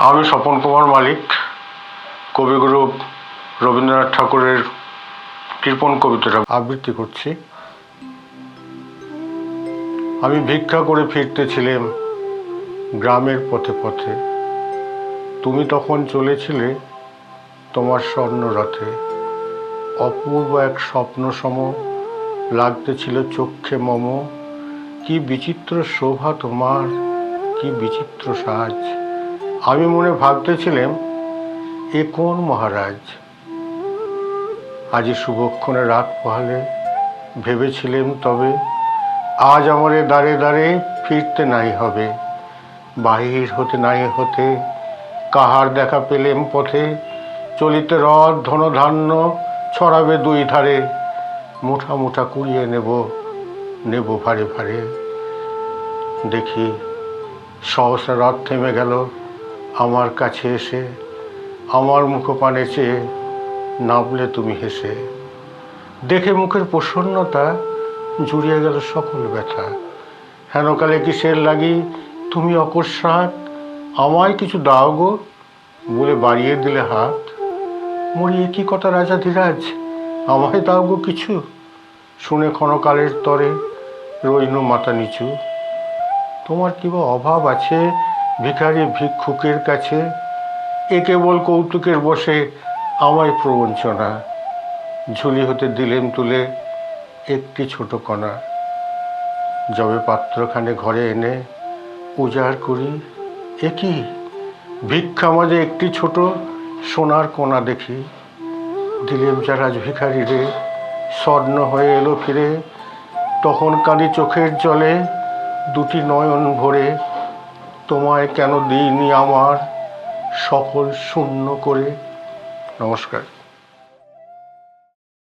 আমি স্বপন কুমার মালিক কবিগুরু রবীন্দ্রনাথ ঠাকুরের কৃপণ কবিতাটা আবৃত্তি করছি। আমি ভিক্ষা করে ফিরতেছিলাম গ্রামের পথে পথে, তুমি তখন চলেছিলে তোমার স্বর্ণরথে। অপূর্ব এক স্বপ্ন সম লাগতেছিল চক্ষে মম, কি বিচিত্র শোভা তোমার, কি বিচিত্র সাজ। আমি মনে ভাবতেছিলাম এ কোন মহারাজ। আজি শুভক্ষণে রাত পোহালে ভেবেছিলাম তবে, আজ আমারে দ্বারে দ্বারে ফিরতে নাই হবে। বাহির হতে নাই হতে কাহার দেখা পেলেম পথে, চলিতে রথ ধনধান্য ছড়াবে দুই ধারে। মুঠা মুঠা কুড়িয়ে নেব নেব ভারে ভারে। দেখি সহসা রথ থেমে গেল আমার কাছে এসে, আমার মুখপানে চেয়ে নামলে তুমি হেসে। দেখে মুখের প্রসন্নতা জুড়িয়ে গেল সকল ব্যথা। হেনকালে কিসের লাগি তুমি অকস্মাৎ আমায় কিছু দাও গো বলে বাড়িয়ে দিলে হাত। মরি কি কথা রাজাধিরাজ, আমায় দাও গো কিছু। শুনে ক্ষণকালের তরে রইনু মাথা নিচু। তোমার কি বা অভাব আছে ভিখারি ভিক্ষুকের কাছে, এ কেবল কৌতুকের বসে আমায় প্রবঞ্চনা। ঝুলি হতে দিলেম তুলে একটি ছোট কণা, যবে পাত্রখানে ঘরে এনে উজাড় করি, এ কি ভিক্ষা মাঝে একটি ছোট সোনার কোণা দেখি। দিলেম যারা ভিখারি রে, স্বর্ণ হয়ে এলো ফিরে। তখন কাঁদি চোখের জলে দুটি নয়ন ভরে, তোমায় কেন দিইনি আমার সকল শূন্য করে। নমস্কার।